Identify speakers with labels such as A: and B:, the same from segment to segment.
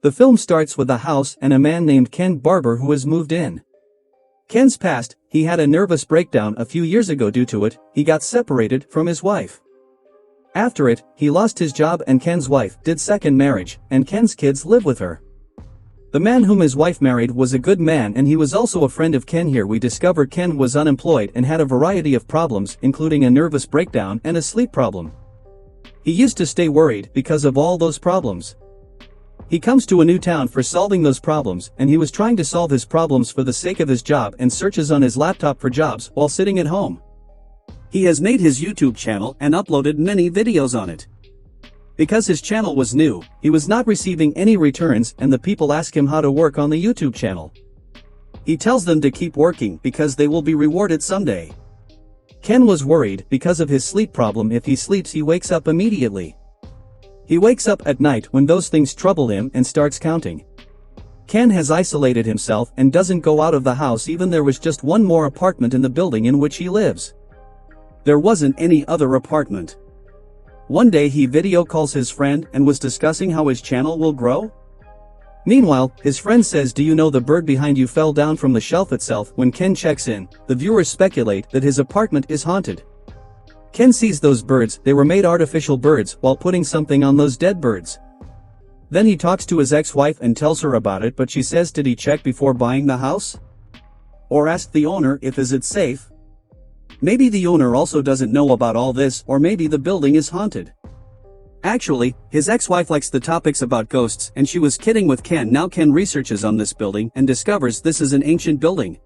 A: The film starts with a house and a man named Ken Barber who has moved in. Ken's past: he had a nervous breakdown a few years ago. Due to it, he got separated from his wife. After it, he lost his job and Ken's wife did second marriage, and Ken's kids live with her. The man whom his wife married was a good man and he was also a friend of Ken. Here we discover Ken was unemployed and had a variety of problems, including a nervous breakdown and a sleep problem. He used to stay worried because of all those problems. He comes to a new town for solving those problems, and he was trying to solve his problems for the sake of his job and searches on his laptop for jobs while sitting at home. He has made his YouTube channel and uploaded many videos on it. Because his channel was new, he was not receiving any returns and the people ask him how to work on the YouTube channel. He tells them to keep working because they will be rewarded someday. Ken was worried because of his sleep problem. If he sleeps, he wakes up immediately. He wakes up at night when those things trouble him and starts counting. Ken has isolated himself and doesn't go out of the house. Even there was just one more apartment in the building in which he lives. There wasn't any other apartment. One day he video calls his friend and was discussing how his channel will grow. Meanwhile, his friend says, "Do you know the bird behind you fell down from the shelf itself?" When Ken checks in, the viewers speculate that his apartment is haunted. Ken sees those birds. They were made artificial birds, while putting something on those dead birds. Then he talks to his ex-wife and tells her about it, but she says, "Did he check before buying the house? Or ask the owner if is it safe?" Maybe the owner also doesn't know about all this, or maybe the building is haunted. Actually, his ex-wife likes the topics about ghosts and she was kidding with Ken. Now Ken researches on this building and discovers this is an ancient building.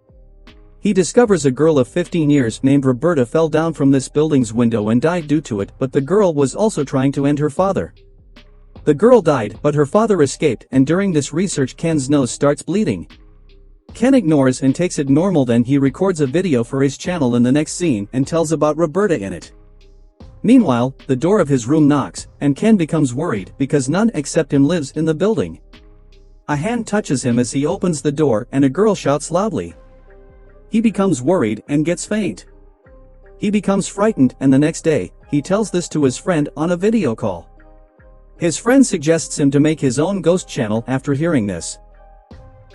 A: He discovers a girl of 15 years named Roberta fell down from this building's window and died due to it, but the girl was also trying to end her father. The girl died, but her father escaped, and during this research Ken's nose starts bleeding. Ken ignores and takes it normal. Then he records a video for his channel in the next scene and tells about Roberta in it. Meanwhile, the door of his room knocks, and Ken becomes worried because none except him lives in the building. A hand touches him as he opens the door and a girl shouts loudly. He becomes worried and gets faint. He becomes frightened, and the next day, he tells this to his friend on a video call. His friend suggests him to make his own ghost channel after hearing this.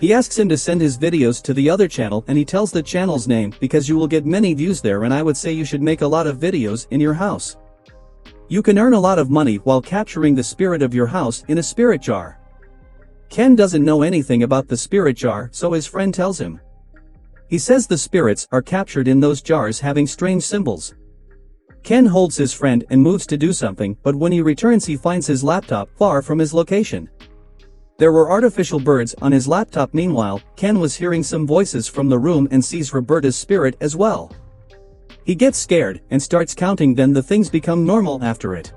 A: He asks him to send his videos to the other channel and he tells the channel's name, "Because you will get many views there and I would say you should make a lot of videos in your house. You can earn a lot of money while capturing the spirit of your house in a spirit jar." Ken doesn't know anything about the spirit jar, so his friend tells him. He says the spirits are captured in those jars having strange symbols. Ken holds his friend and moves to do something, but when he returns he finds his laptop far from his location. There were artificial birds on his laptop. Meanwhile, Ken was hearing some voices from the room and sees Roberta's spirit as well. He gets scared and starts counting, then the things become normal after it.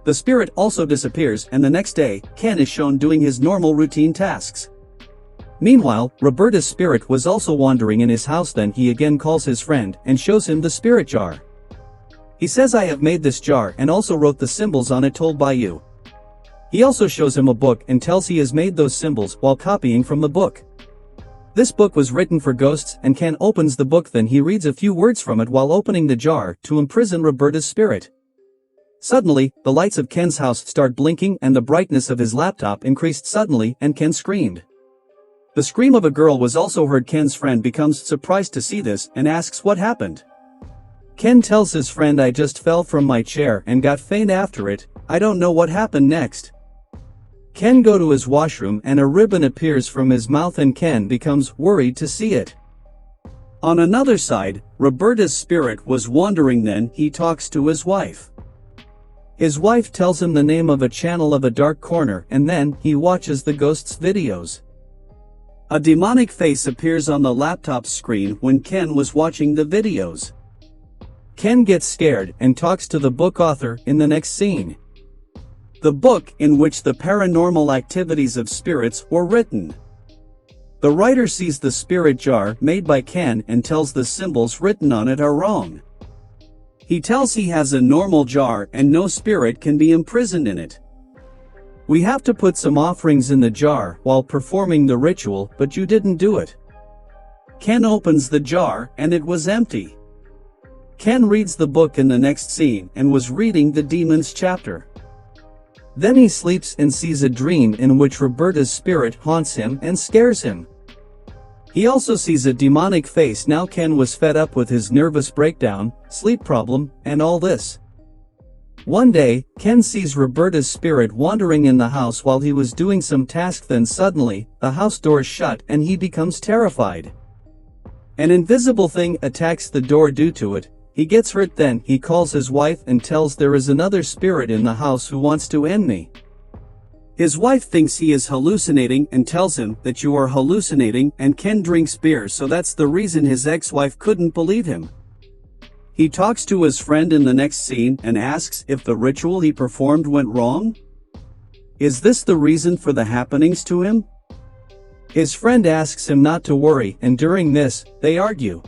A: The spirit also disappears, and the next day, Ken is shown doing his normal routine tasks. Meanwhile, Roberta's spirit was also wandering in his house. Then he again calls his friend and shows him the spirit jar. He says, "I have made this jar and also wrote the symbols on it told by you." He also shows him a book and tells he has made those symbols while copying from the book. This book was written for ghosts, and Ken opens the book. Then he reads a few words from it while opening the jar to imprison Roberta's spirit. Suddenly, the lights of Ken's house start blinking and the brightness of his laptop increased suddenly and Ken screamed. The scream of a girl was also heard. Ken's friend becomes surprised to see this and asks what happened. Ken tells his friend, "I just fell from my chair and got faint after it. I don't know what happened next." Ken goes to his washroom and a ribbon appears from his mouth and Ken becomes worried to see it. On another side, Roberta's spirit was wandering. Then he talks to his wife. His wife tells him the name of a channel of a dark corner, and then he watches the ghost's videos. A demonic face appears on the laptop screen when Ken was watching the videos. Ken gets scared and talks to the book author in the next scene. The book in which the paranormal activities of spirits were written. The writer sees the spirit jar made by Ken and tells the symbols written on it are wrong. He tells he has a normal jar and no spirit can be imprisoned in it. "We have to put some offerings in the jar while performing the ritual, but you didn't do it." Ken opens the jar and it was empty. Ken reads the book in the next scene and was reading the demon's chapter. Then he sleeps and sees a dream in which Roberta's spirit haunts him and scares him. He also sees a demonic face. Now Ken was fed up with his nervous breakdown, sleep problem, and all this. One day, Ken sees Roberta's spirit wandering in the house while he was doing some task. Then suddenly, the house door shut and he becomes terrified. An invisible thing attacks the door. Due to it, he gets hurt. Then he calls his wife and tells there is another spirit in the house who wants to end me. His wife thinks he is hallucinating and tells him that you are hallucinating, and Ken drinks beer, so that's the reason his ex-wife couldn't believe him. He talks to his friend in the next scene and asks if the ritual he performed went wrong. Is this the reason for the happenings to him? His friend asks him not to worry, and during this, they argue.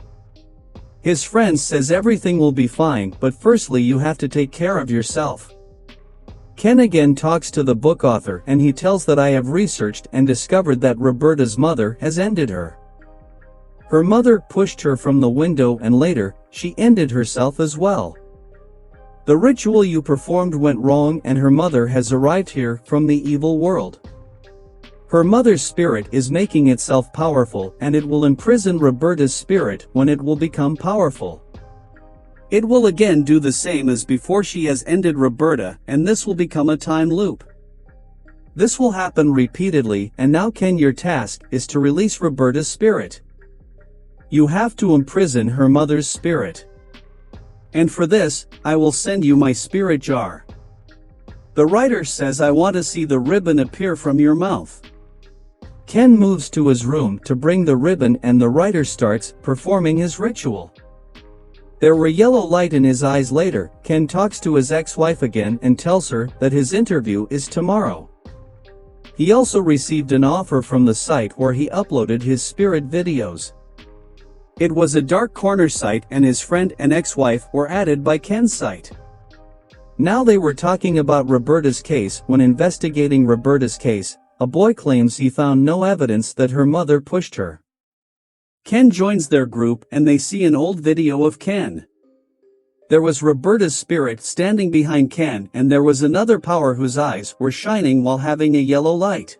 A: His friend says everything will be fine, but firstly you have to take care of yourself. Ken again talks to the book author and he tells that I have researched and discovered that Roberta's mother has ended her. Her mother pushed her from the window and later, she ended herself as well. The ritual you performed went wrong and her mother has arrived here from the evil world. Her mother's spirit is making itself powerful and it will imprison Roberta's spirit when it will become powerful. It will again do the same as before she has ended Roberta, and this will become a time loop. This will happen repeatedly, and now Ken, your task is to release Roberta's spirit. You have to imprison her mother's spirit. And for this, I will send you my spirit jar. The writer says I want to see the ribbon appear from your mouth. Ken moves to his room to bring the ribbon and the writer starts performing his ritual. There were yellow light in his eyes. Later, Ken talks to his ex-wife again and tells her that his interview is tomorrow. He also received an offer from the site where he uploaded his spirit videos. It was a dark corner site and his friend and ex-wife were added by Ken's site. Now they were talking about Roberta's case. When investigating Roberta's case, a boy claims he found no evidence that her mother pushed her. Ken joins their group and they see an old video of Ken. There was Roberta's spirit standing behind Ken and there was another power whose eyes were shining while having a yellow light.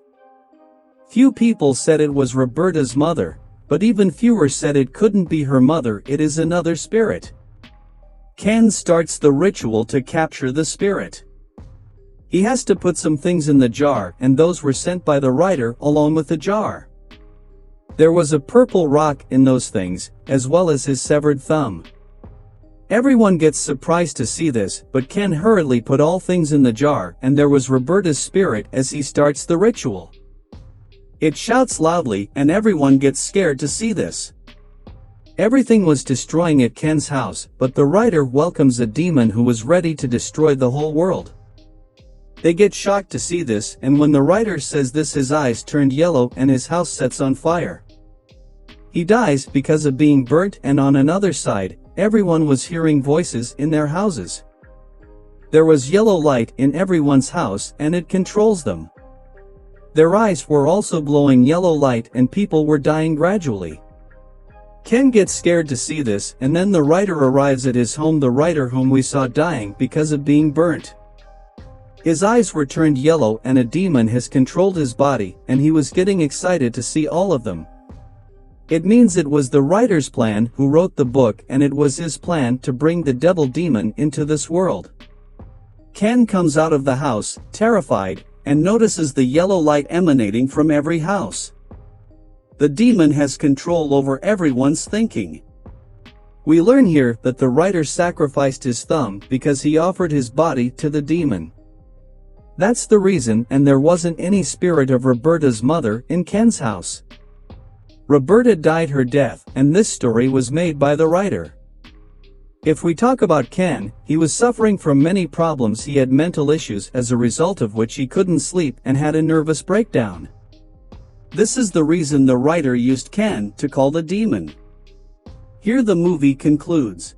A: Few people said it was Roberta's mother, but even fewer said it couldn't be her mother, it is another spirit. Ken starts the ritual to capture the spirit. He has to put some things in the jar and those were sent by the writer along with the jar. There was a purple rock in those things, as well as his severed thumb. Everyone gets surprised to see this, but Ken hurriedly put all things in the jar and there was Roberta's spirit as he starts the ritual. It shouts loudly and everyone gets scared to see this. Everything was destroying at Ken's house, but the writer welcomes a demon who was ready to destroy the whole world. They get shocked to see this, and when the writer says this, his eyes turned yellow and his house sets on fire. He dies because of being burnt, and on another side, everyone was hearing voices in their houses. There was yellow light in everyone's house and it controls them. Their eyes were also glowing yellow light and people were dying gradually. Ken gets scared to see this, and then the writer arrives at his home, the writer whom we saw dying because of being burnt. His eyes were turned yellow and a demon has controlled his body, and he was getting excited to see all of them. It means it was the writer's plan who wrote the book, and it was his plan to bring the devil demon into this world. Ken comes out of the house, terrified, and notices the yellow light emanating from every house. The demon has control over everyone's thinking. We learn here that the writer sacrificed his thumb because he offered his body to the demon. That's the reason, and there wasn't any spirit of Roberta's mother in Ken's house. Roberta died her death, and this story was made by the writer. If we talk about Ken, he was suffering from many problems. He had mental issues as a result of which he couldn't sleep and had a nervous breakdown. This is the reason the writer used Ken to call the demon. Here the movie concludes.